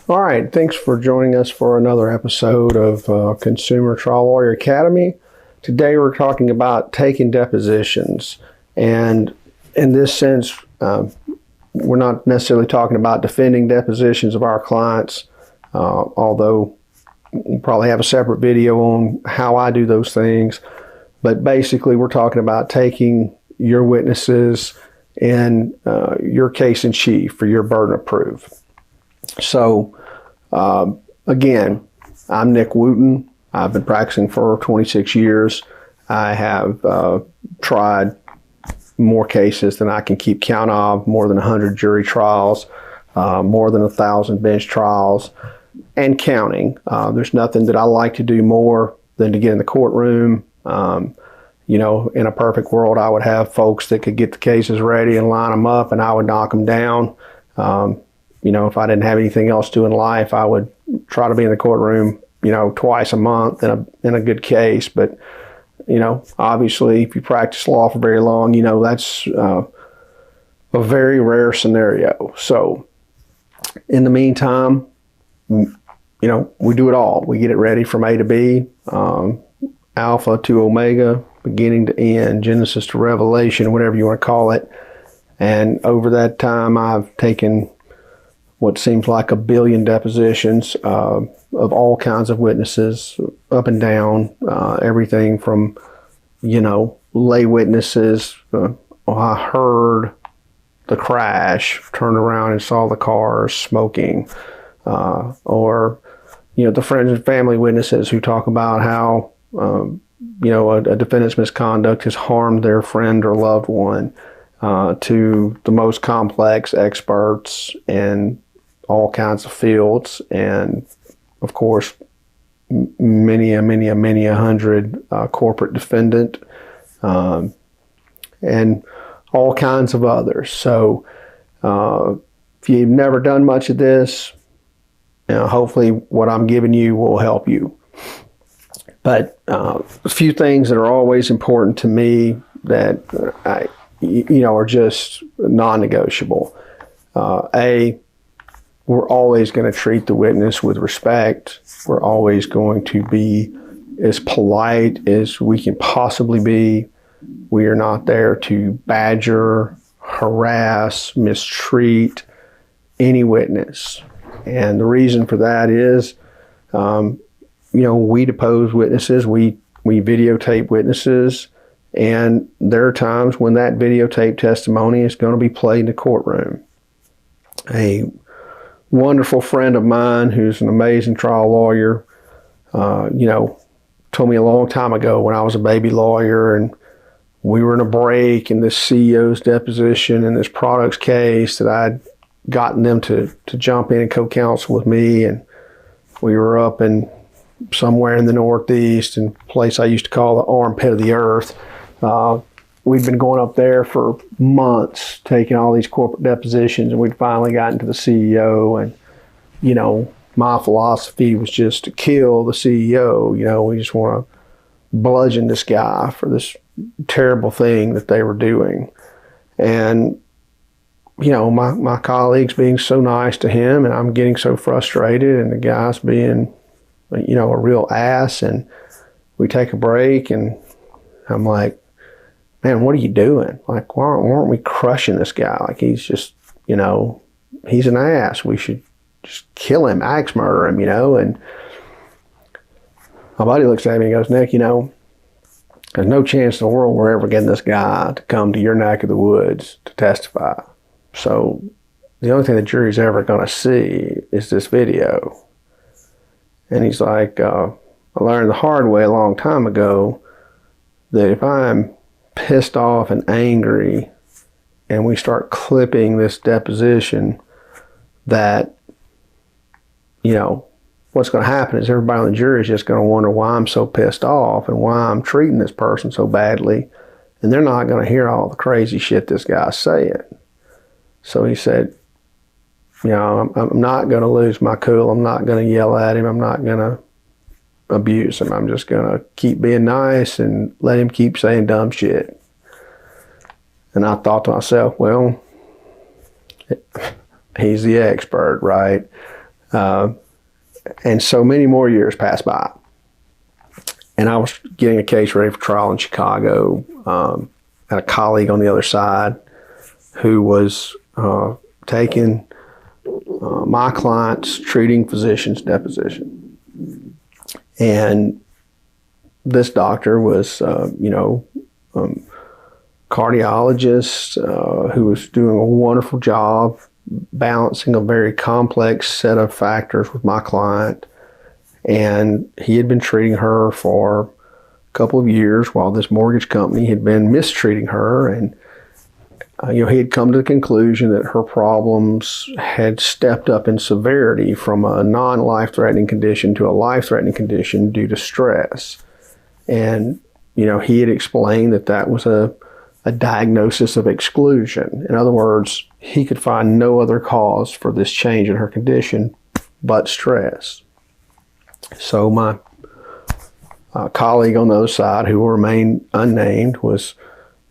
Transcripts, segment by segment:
All right, thanks for joining us for another episode of Consumer Trial Lawyer Academy. Today we're talking about taking depositions. And in this sense, we're not necessarily talking about defending depositions of our clients, although we'll probably have a separate video on how I do those things. But basically, we're talking about taking your witnesses in your case in chief for your burden of proof. So, again, I'm Nick Wooten. I've been practicing for 26 years. I have tried more cases than I can keep count of, more than 100 jury trials, more than 1,000 bench trials, and counting. There's nothing that I like to do more than to get in the courtroom. In a perfect world, I would have folks that could get the cases ready and line them up, and I would knock them down. If I didn't have anything else to do in life, I would try to be in the courtroom, twice a month in a good case. But, obviously, if you practice law for very long, that's a very rare scenario. So, in the meantime, we do it all. We get it ready from A to B, Alpha to Omega, beginning to end, Genesis to Revelation, whatever you want to call it. And over that time, I've taken what seems like a billion depositions of all kinds of witnesses, up and down, everything from, lay witnesses. I heard the crash, turned around and saw the car smoking, or the friends and family witnesses who talk about how, a defendant's misconduct has harmed their friend or loved one, to the most complex experts in all kinds of fields, and of course, many a hundred corporate defendant, and all kinds of others. So, if you've never done much of this, hopefully what I'm giving you will help you. But a few things that are always important to me that are just non-negotiable. We're always going to treat the witness with respect. We're always going to be as polite as we can possibly be. We are not there to badger, harass, mistreat any witness. And the reason for that is, we depose witnesses, we videotape witnesses, and there are times when that videotape testimony is going to be played in the courtroom. A wonderful friend of mine who's an amazing trial lawyer, told me a long time ago when I was a baby lawyer and we were in a break in this CEO's deposition in this products case that I'd gotten them to jump in and co-counsel with me, and we were up in somewhere in the Northeast, in a place I used to call the armpit of the earth. We'd been going up there for months, taking all these corporate depositions, and we'd finally gotten to the CEO. And, my philosophy was just to kill the CEO. We just want to bludgeon this guy for this terrible thing that they were doing. And, my colleagues being so nice to him, and I'm getting so frustrated, and the guy's being, a real ass. And we take a break, and I'm like, man, what are you doing? Like, why aren't we crushing this guy? Like, he's just, he's an ass. We should just kill him, axe murder him, And my buddy looks at me and goes, Nick, there's no chance in the world we're ever getting this guy to come to your neck of the woods to testify. So the only thing the jury's ever going to see is this video. And he's like, I learned the hard way a long time ago that if I'm pissed off and angry and we start clipping this deposition, that what's going to happen is everybody on the jury is just going to wonder why I'm so pissed off and why I'm treating this person so badly, and they're not going to hear all the crazy shit this guy's saying. So he said, I'm not going to lose my cool. I'm not going to yell at him. I'm not going to abuse him. I'm just going to keep being nice and let him keep saying dumb shit. And I thought to myself, well, he's the expert, right? And so many more years passed by. And I was getting a case ready for trial in Chicago. Had a colleague on the other side who was taking my client's treating physician's deposition. And this doctor was, cardiologist who was doing a wonderful job balancing a very complex set of factors with my client. And he had been treating her for a couple of years while this mortgage company had been mistreating her. And, he had come to the conclusion that her problems had stepped up in severity from a non-life-threatening condition to a life-threatening condition due to stress. And, he had explained that that was a diagnosis of exclusion. In other words, he could find no other cause for this change in her condition but stress. So my colleague on the other side, who will remain unnamed, was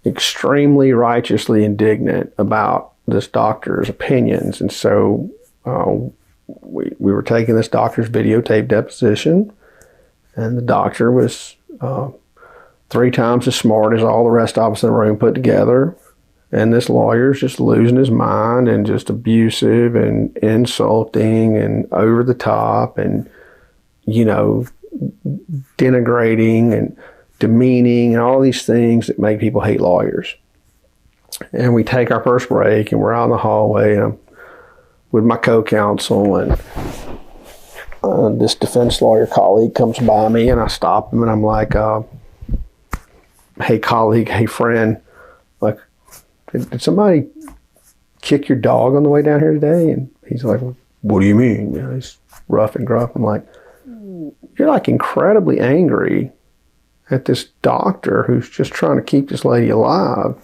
extremely righteously indignant about this doctor's opinions. And so we were taking this doctor's videotape deposition, and the doctor was 3 times as smart as all the rest of us in the room put together. And this lawyer's just losing his mind and just abusive and insulting and over the top and, denigrating and demeaning and all these things that make people hate lawyers. And we take our first break and we're out in the hallway and I'm with my co-counsel, and this defense lawyer colleague comes by me and I stop him and I'm like, hey colleague, hey friend, like, did somebody kick your dog on the way down here today? And he's like, what do you mean? He's rough and gruff. I'm like, you're like incredibly angry at this doctor who's just trying to keep this lady alive.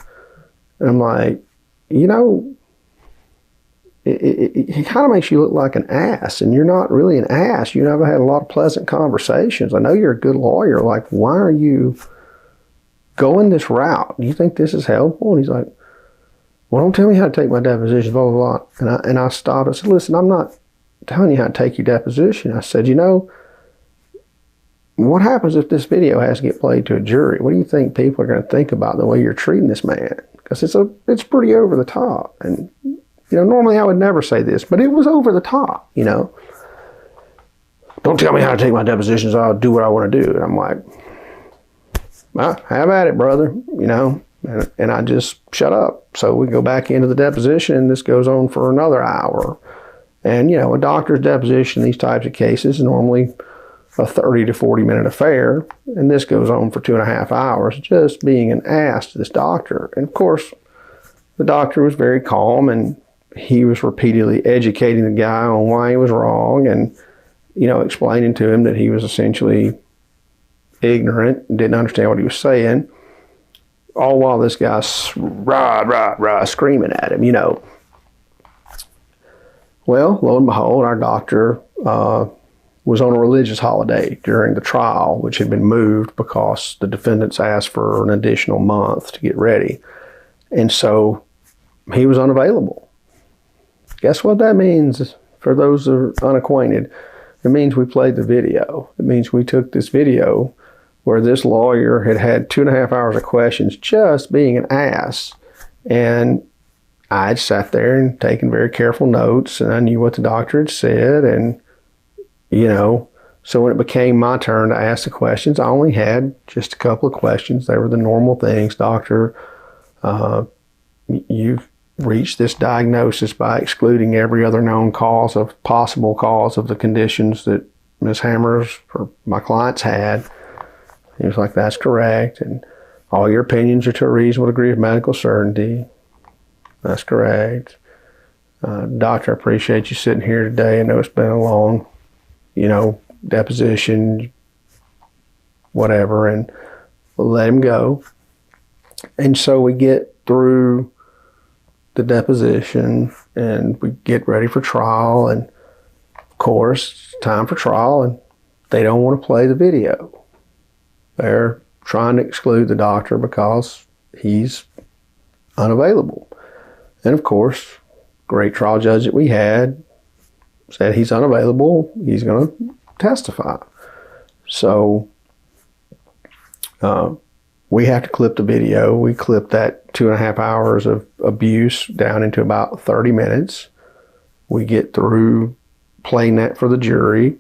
And I'm like, it kind of makes you look like an ass, and you're not really an ass. You never had a lot of pleasant conversations. I know you're a good lawyer. Like, why are you going this route? Do you think this is helpful? And he's like, well, don't tell me how to take my deposition, blah, blah, blah. And I stopped. I said, listen, I'm not telling you how to take your deposition. I said, what happens if this video has to get played to a jury? What do you think people are going to think about the way you're treating this man? Because it's pretty over the top. And, normally I would never say this, but it was over the top, Don't tell me how to take my depositions. I'll do what I want to do. And I'm like, well, have at it, brother, and I just shut up. So we go back into the deposition, and this goes on for another hour. And, a doctor's deposition in these types of cases is normally a 30 to 40 minute affair. And this goes on for 2.5 hours, just being an ass to this doctor. And of course, the doctor was very calm, and he was repeatedly educating the guy on why he was wrong and, explaining to him that he was essentially ignorant and didn't understand what he was saying, all while this guy's rah, screaming at him, Well, lo and behold, our doctor was on a religious holiday during the trial, which had been moved because the defendants asked for an additional month to get ready. And so he was unavailable. Guess what that means for those that are unacquainted? It means we played the video. It means we took this video where this lawyer had 2.5 hours of questions just being an ass. And I had sat there and taken very careful notes, and I knew what the doctor had said. And, so when it became my turn to ask the questions, I only had just a couple of questions. They were the normal things. Doctor, you've reached this diagnosis by excluding every other known possible cause of the conditions that Ms. Hammers or my clients had. He was like, that's correct. And all your opinions are to a reasonable degree of medical certainty. That's correct. Doctor, I appreciate you sitting here today. I know it's been a long, deposition, whatever, and we'll let him go. And so we get through the deposition and we get ready for trial, and of course it's time for trial, and they don't want to play the video. They're trying to exclude the doctor because he's unavailable. And of course, great trial judge that we had, said he's unavailable. He's going to testify. So we have to clip the video. We clip that 2.5 hours of abuse down into about 30 minutes. We get through playing that for the jury.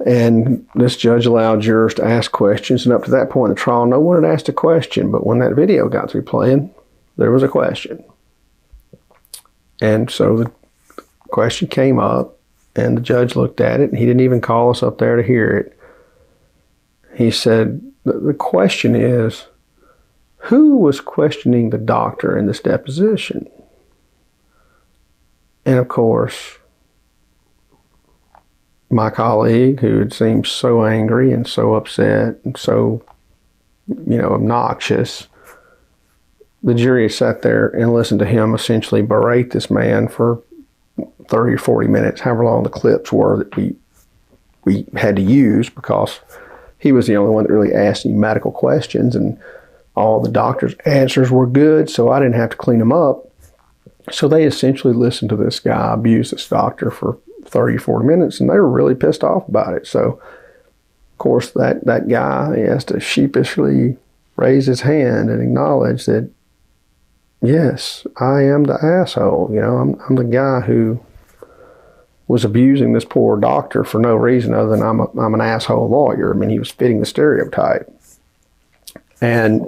And this judge allowed jurors to ask questions. And up to that point in the trial, no one had asked a question. But when that video got through playing, there was a question. And so the question came up, and the judge looked at it, and he didn't even call us up there to hear it. He said, the question is, who was questioning the doctor in this deposition? And of course, my colleague, who had seemed so angry and so upset and so, obnoxious, the jury sat there and listened to him essentially berate this man for 30 or 40 minutes, however long the clips were that we had to use, because he was the only one that really asked any medical questions, and all the doctor's answers were good, so I didn't have to clean them up. So they essentially listened to this guy abuse this doctor for 30 or 40 minutes, and they were really pissed off about it. So, of course, that guy, he has to sheepishly raise his hand and acknowledge that, yes, I am the asshole. I'm the guy who was abusing this poor doctor for no reason other than I'm an asshole lawyer. I mean, he was fitting the stereotype. And,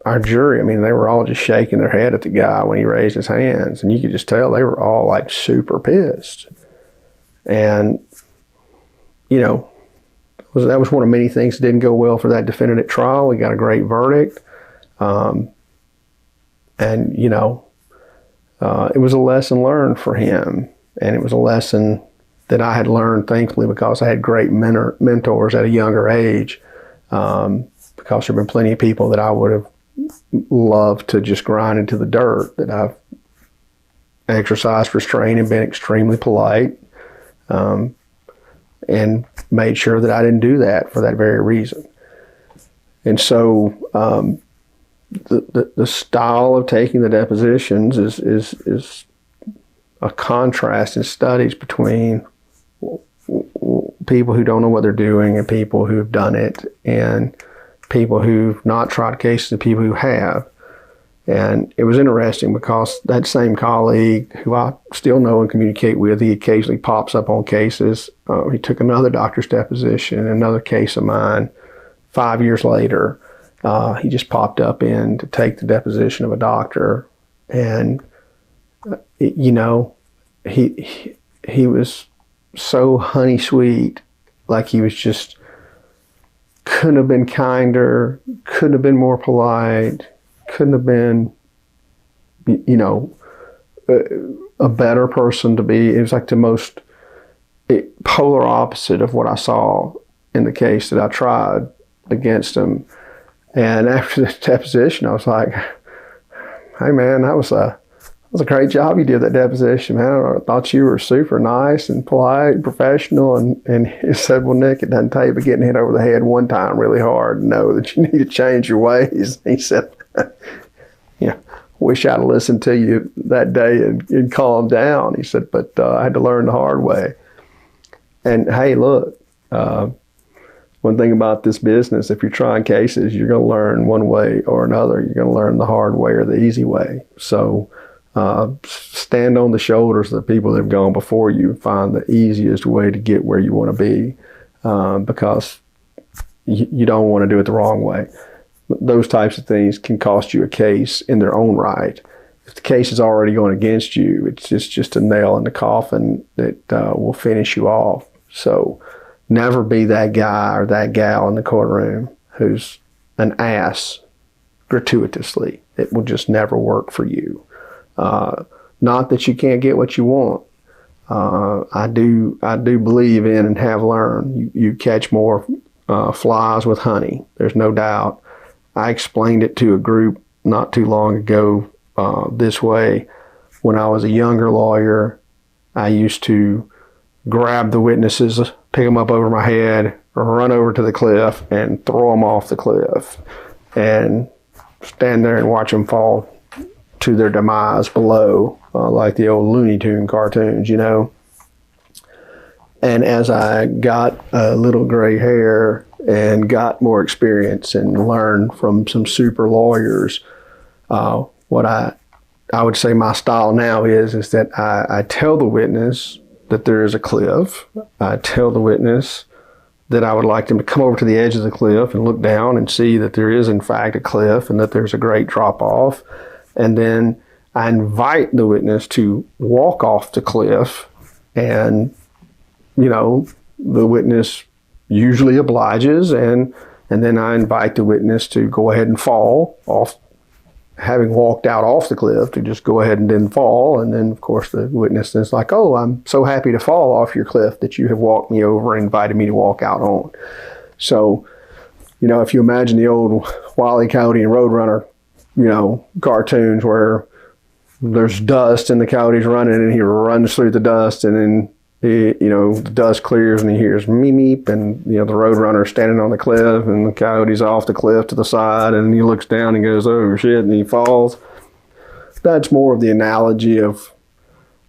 our jury, they were all just shaking their head at the guy when he raised his hands. And you could just tell they were all like super pissed. And, that was one of many things that didn't go well for that defendant at trial. We got a great verdict. It was a lesson learned for him. And it was a lesson that I had learned, thankfully, because I had great mentors at a younger age. Because there have been plenty of people that I would have loved to just grind into the dirt, that I've exercised restraint and been extremely polite, and made sure that I didn't do that for that very reason. And so the style of taking the depositions is a contrast in studies between people who don't know what they're doing and people who've done it, and people who've not tried cases and people who have. And it was interesting because that same colleague, who I still know and communicate with, he occasionally pops up on cases. He took another doctor's deposition in another case of mine 5 years later. He just popped up in to take the deposition of a doctor. And, he was so honey sweet, like he was just, couldn't have been kinder, couldn't have been more polite, couldn't have been, a better person to be. It was like the most polar opposite of what I saw in the case that I tried against him. And after the deposition, I was like, hey man, that was a great job you did, that deposition, man. I thought you were super nice and polite and professional. And he said, well, Nick, it doesn't take but getting hit over the head one time really hard to know that you need to change your ways. He said, wish I'd listened to you that day and calmed down. He said, but I had to learn the hard way. And hey, look, one thing about this business, if you're trying cases, you're going to learn one way or another. You're going to learn the hard way or the easy way. So stand on the shoulders of the people that have gone before you and find the easiest way to get where you want to be, because you don't want to do it the wrong way. Those types of things can cost you a case in their own right. If the case is already going against you, it's just a nail in the coffin that will finish you off. So never be that guy or that gal in the courtroom who's an ass gratuitously. It will just never work for you. Not that you can't get what you want. I do believe in and have learned you catch more flies with honey. There's no doubt. I explained it to a group not too long ago this way. When I was a younger lawyer, I used to grab the witnesses, pick them up over my head, run over to the cliff, and throw them off the cliff, and stand there and watch them fall to their demise below. like the old Looney Tune cartoons, you know. And as I got a little gray hair and got more experience and learned from some super lawyers, what I would say my style now is that I tell the witness that there is a cliff. I tell the witness that I would like them to come over to the edge of the cliff and look down and see that there is in fact a cliff and that there's a great drop off. And then I invite the witness to walk off the cliff, and you know, the witness usually obliges, and then I invite the witness to go ahead and fall off, having walked out off the cliff, to just go ahead and then fall. And then of course the witness is like, oh, I'm so happy to fall off your cliff that you have walked me over and invited me to walk out on. So, you know, if you imagine the old Wile E. Coyote and Roadrunner, you know, cartoons where there's dust and the coyote's running and he runs through the dust, and then you know, the dust clears and he hears meep meep, and you know, the roadrunner's standing on the cliff and the coyote's off the cliff to the side, and he looks down and goes, oh shit, and he falls. That's more of the analogy of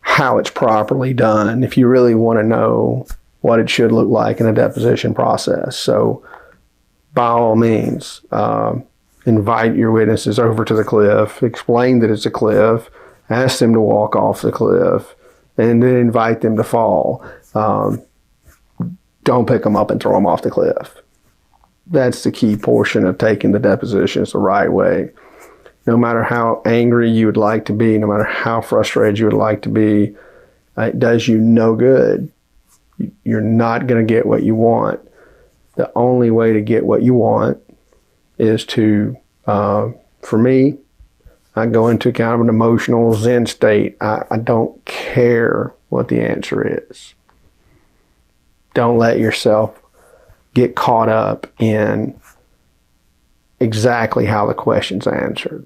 how it's properly done if you really want to know what it should look like in a deposition process. So by all means, invite your witnesses over to the cliff, explain that it's a cliff, ask them to walk off the cliff, and then invite them to fall. Don't pick them up and throw them off the cliff. That's the key portion of taking the depositions the right way. No matter how angry you would like to be, no matter how frustrated you would like to be, it does you no good. You're not going to get what you want. The only way to get what you want is to, for me, I go into kind of an emotional Zen state. I don't care what the answer is. Don't let yourself get caught up in exactly how the question's answered.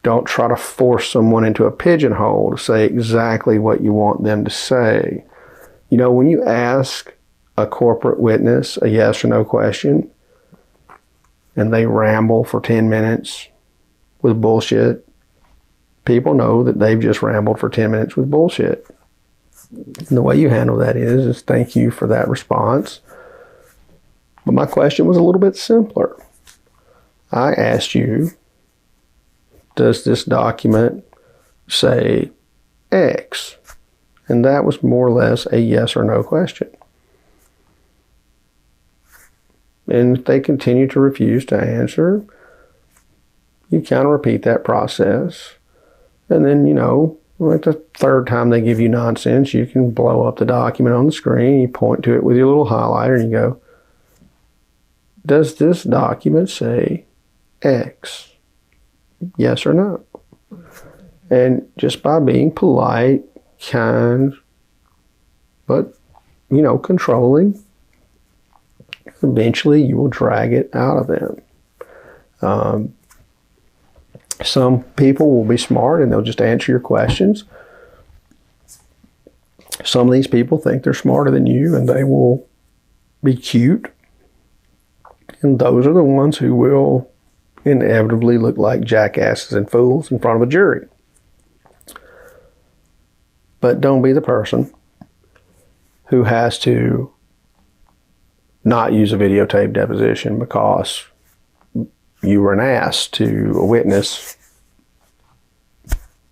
Don't try to force someone into a pigeonhole to say exactly what you want them to say. You know, when you ask a corporate witness a yes or no question and they ramble for 10 minutes with bullshit, people know that they've just rambled for 10 minutes with bullshit. And the way you handle that is thank you for that response. But my question was a little bit simpler. I asked you, does this document say X? And that was more or less a yes or no question. And if they continue to refuse to answer, you kind of repeat that process. And then, you know, like the third time they give you nonsense, you can blow up the document on the screen, you point to it with your little highlighter, and you go, does this document say X? Yes or no? And just by being polite, kind, but, you know, controlling, eventually you will drag it out of them. Some people will be smart and they'll just answer your questions. Some of these people think they're smarter than you and they will be cute. And those are the ones who will inevitably look like jackasses and fools in front of a jury. But don't be the person who has to not use a videotape deposition because you were an ass to a witness.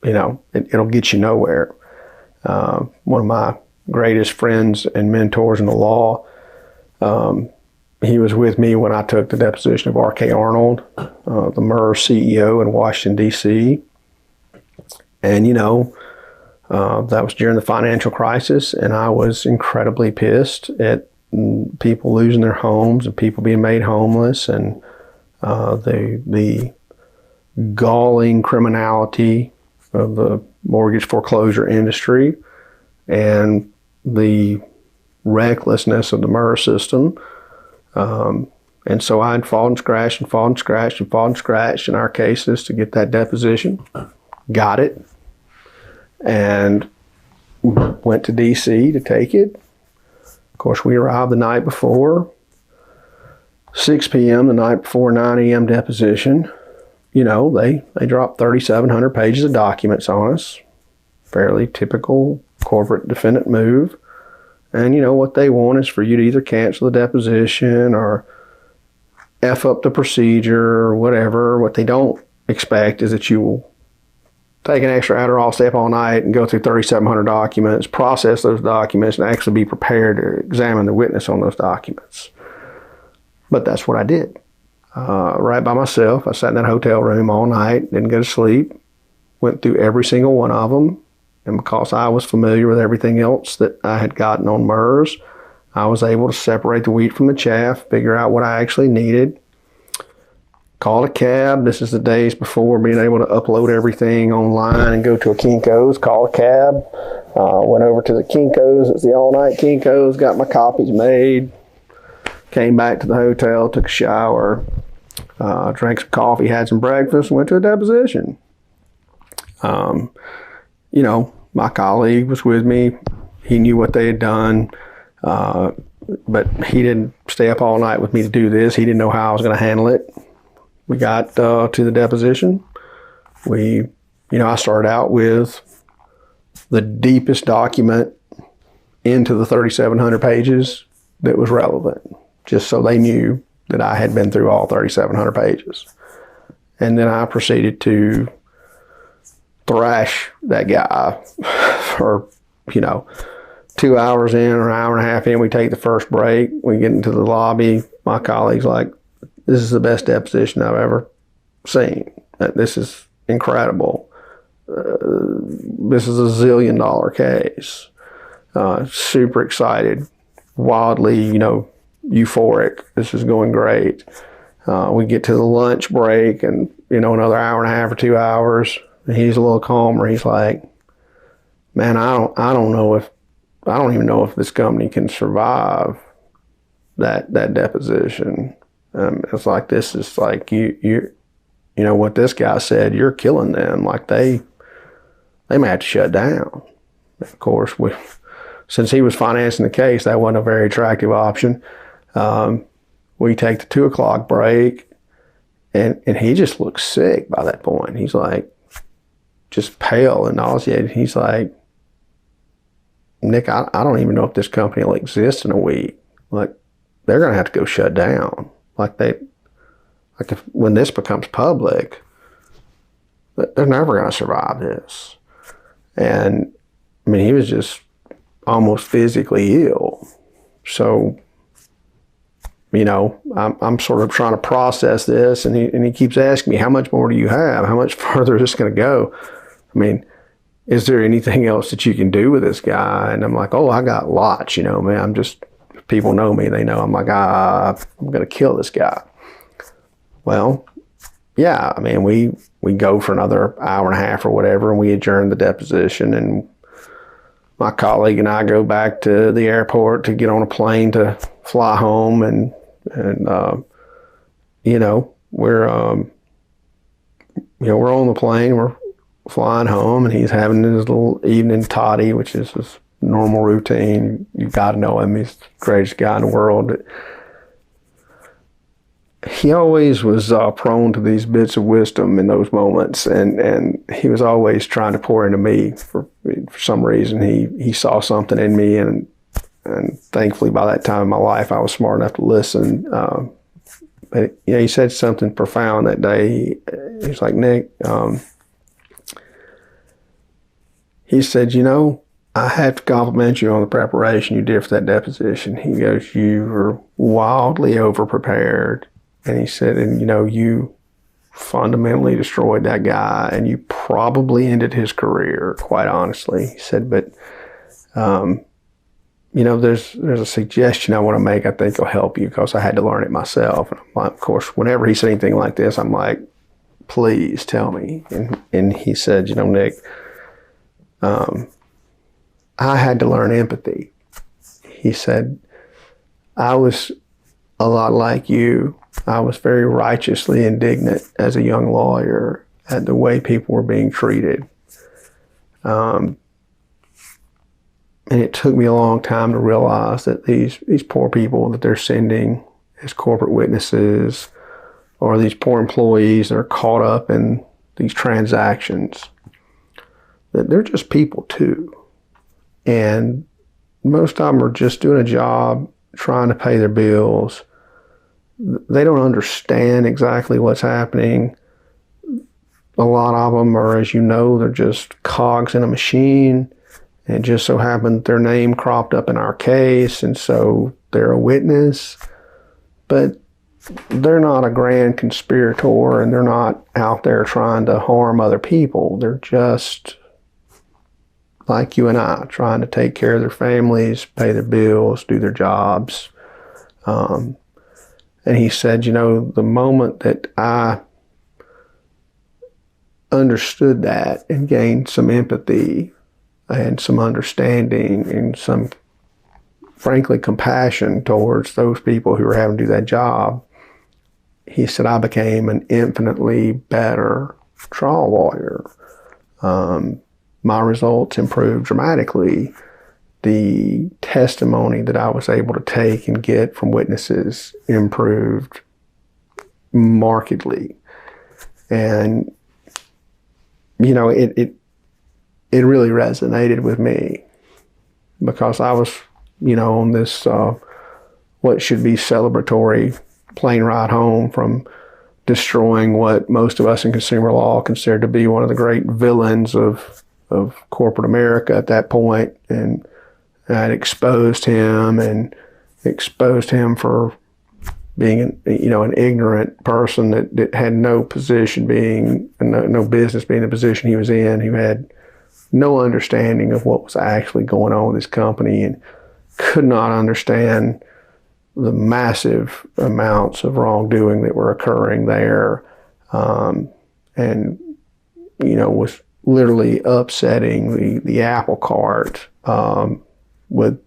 You know, it'll get you nowhere. One of my greatest friends and mentors in the law, he was with me when I took the deposition of R.K. Arnold, the MER CEO in Washington, D.C. And, you know, that was during the financial crisis, and I was incredibly pissed at people losing their homes and people being made homeless, and the galling criminality of the mortgage foreclosure industry and the recklessness of the MER system. And so I'd fought and scratched and fought and scratched and fought and scratched in our cases to get that deposition. Got it. And went to D.C. to take it. Of course, we arrived the night before, 6 p.m. the night before 9 a.m. deposition. they dropped 3,700 pages of documents on us. Fairly typical corporate defendant move. And what they want is for you to either cancel the deposition or F up the procedure or whatever. What they don't expect is that you will take an extra Adderall, stay up all night and go through 3,700 documents, process those documents, and actually be prepared to examine the witness on those documents. But that's what I did. Right by myself. I sat in that hotel room all night, didn't go to sleep, went through every single one of them. And because I was familiar with everything else that I had gotten on MERS, I was able to separate the wheat from the chaff, figure out what I actually needed. Called a cab. This is the days before being able to upload everything online and go to a Kinko's. Called a cab. Went over to the Kinko's. It's the all-night Kinko's. Got my copies made. Came back to the hotel. Took a shower. Drank some coffee. Had some breakfast. Went to a deposition. My colleague was with me. He knew what they had done. But he didn't stay up all night with me to do this. He didn't know how I was going to handle it. We got to the deposition. I started out with the deepest document into the 3,700 pages that was relevant, just so they knew that I had been through all 3,700 pages. And then I proceeded to thrash that guy for, 2 hours in or an hour and a half in. We take the first break. We get into the lobby. My colleague's like, "This is the best deposition I've ever seen. This is incredible. This is a $1 zillion case." Super excited, wildly, euphoric. This is going great. We get to the lunch break and, another hour and a half or 2 hours. And he's a little calmer. He's like, "Man, I don't even know if this company can survive that deposition." It's like, this is like, you know what this guy said, you're killing them. Like they may have to shut down. Of course, since he was financing the case, that wasn't a very attractive option. We take the 2 o'clock break and he just looks sick by that point. He's like, just pale and nauseated. He's like, "Nick, I don't even know if this company will exist in a week. Like, they're going to have to go shut down. When this becomes public, they're never going to survive this." And he was just almost physically ill. So, I'm sort of trying to process this, and he keeps asking me, "How much more do you have? How much further is this going to go? Is there anything else that you can do with this guy?" And I'm like, "Oh, I got lots, man. People know me. They know I'm like, I'm going to kill this guy." Well, yeah, we go for another hour and a half or whatever, and we adjourn the deposition, and my colleague and I go back to the airport to get on a plane to fly home, and we're on the plane, we're flying home, and he's having his little evening toddy, which is his normal routine. You got to know him. He's the greatest guy in the world. He always was prone to these bits of wisdom in those moments, and he was always trying to pour into me. For some reason, he saw something in me, and thankfully by that time in my life, I was smart enough to listen. But he said something profound that day. He's like, "Nick," he said, "I have to compliment you on the preparation you did for that deposition." He goes, "You were wildly over-prepared." And he said, "And you fundamentally destroyed that guy, and you probably ended his career, quite honestly." He said, "But, there's a suggestion I want to make I think will help you, because I had to learn it myself." And I'm like, of course, whenever he said anything like this, I'm like, "Please tell me." And he said, "Nick, I had to learn empathy." He said, "I was a lot like you. I was very righteously indignant as a young lawyer at the way people were being treated. And it took me a long time to realize that these poor people that they're sending as corporate witnesses or these poor employees that are caught up in these transactions, that they're just people too. And most of them are just doing a job, trying to pay their bills. They don't understand exactly what's happening. A lot of them are, as you know, they're just cogs in a machine. And it just so happened their name cropped up in our case, and so they're a witness. But they're not a grand conspirator, and they're not out there trying to harm other people. They're just like you and I, trying to take care of their families, pay their bills, do their jobs. And he said, you know, the moment that I understood that and gained some empathy and some understanding and some, frankly, compassion towards those people who were having to do that job, he said, I became an infinitely better trial lawyer. My results improved dramatically. The testimony that I was able to take and get from witnesses improved markedly. And, you know, it really resonated with me, because I was, you know, on this what should be celebratory plane ride home from destroying what most of us in consumer law considered to be one of the great villains of corporate America at that point. And I'd exposed him for being an ignorant person that had no position being, no business being in the position he was in, who had no understanding of what was actually going on with his company and could not understand the massive amounts of wrongdoing that were occurring there, and, you know, was literally upsetting the apple cart with,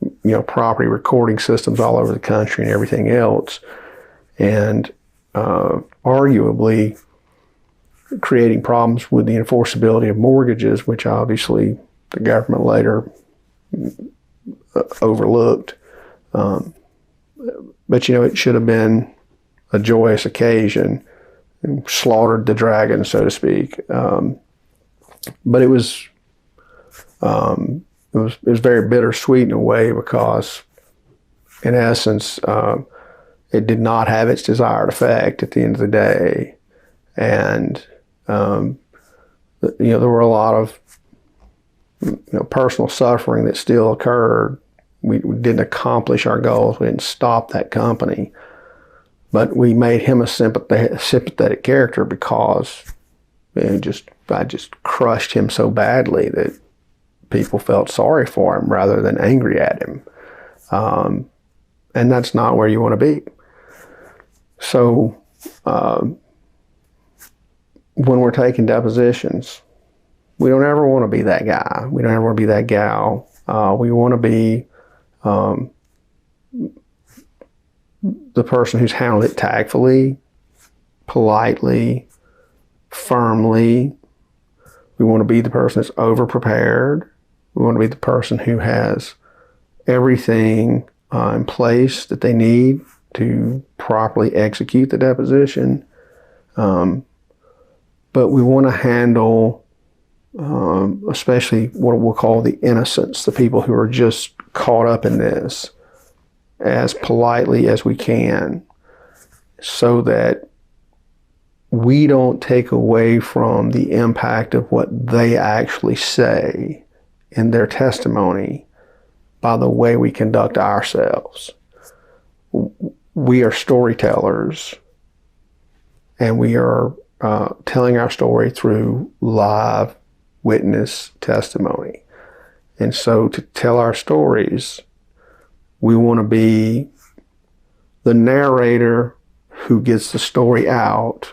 you know, property recording systems all over the country and everything else, and arguably creating problems with the enforceability of mortgages, which obviously the government later overlooked. But, you know, it should have been a joyous occasion and slaughtered the dragon, so to speak. But it was very bittersweet in a way, because in essence, it did not have its desired effect at the end of the day. And, you know, there were a lot of, you know, personal suffering that still occurred. We didn't accomplish our goals. We didn't stop that company. But we made him a sympathetic character, because I just crushed him so badly that people felt sorry for him rather than angry at him. And that's not where you want to be. So when we're taking depositions, we don't ever want to be that guy. We don't ever want to be that gal. We want to be the person who's handled it tactfully, politely, firmly. We want to be the person that's over-prepared. We want to be the person who has everything in place that they need to properly execute the deposition. But we want to handle, especially what we'll call the innocents, the people who are just caught up in this, as politely as we can, so that we don't take away from the impact of what they actually say in their testimony by the way we conduct ourselves. We are storytellers, and we are telling our story through live witness testimony. And so to tell our stories, we want to be the narrator who gets the story out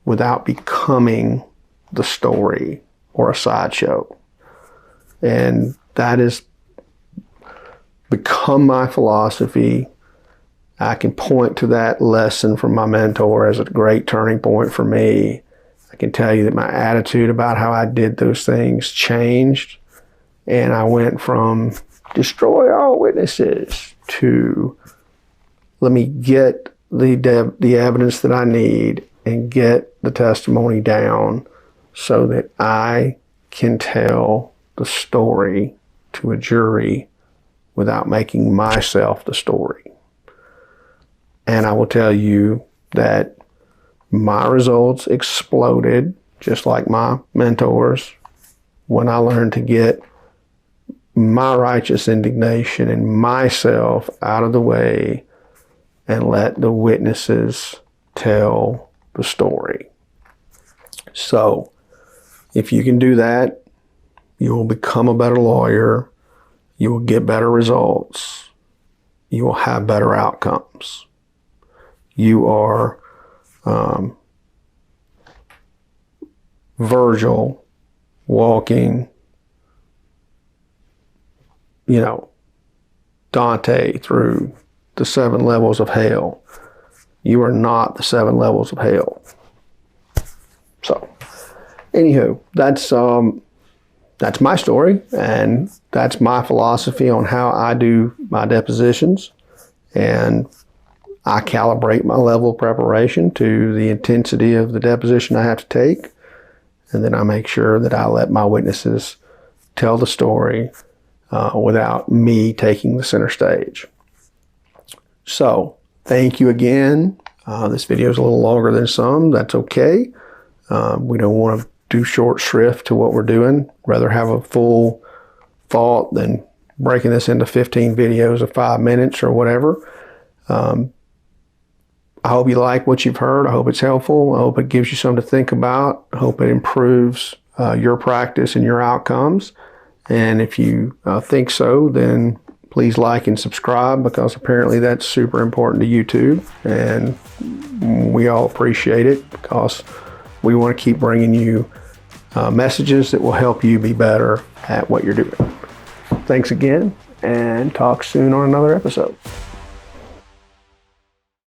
without becoming the story or a sideshow. And that has become my philosophy. I can point to that lesson from my mentor as a great turning point for me. I can tell you that my attitude about how I did those things changed, and I went from destroy all witnesses to let me get the evidence that I need and get the testimony down so that I can tell the story to a jury without making myself the story. And I will tell you that my results exploded, just like my mentors, when I learned to get my righteous indignation and myself out of the way and let the witnesses tell the story. So, if you can do that, you will become a better lawyer, you will get better results, you will have better outcomes. You are Virgil walking, Dante through the 7 levels of hell. You are not the 7 levels of hell. So, anywho, that's my story, and that's my philosophy on how I do my depositions, and I calibrate my level of preparation to the intensity of the deposition I have to take, and then I make sure that I let my witnesses tell the story without me taking the center stage. So, thank you again. This video is a little longer than some. That's okay. We don't want to do short shrift to what we're doing. Rather have a full thought than breaking this into 15 videos of 5 minutes or whatever. I hope you like what you've heard. I hope it's helpful. I hope it gives you something to think about. I hope it improves your practice and your outcomes. And if you think so, then please like and subscribe, because apparently that's super important to YouTube. And we all appreciate it, because we want to keep bringing you messages that will help you be better at what you're doing. Thanks again, and talk soon on another episode.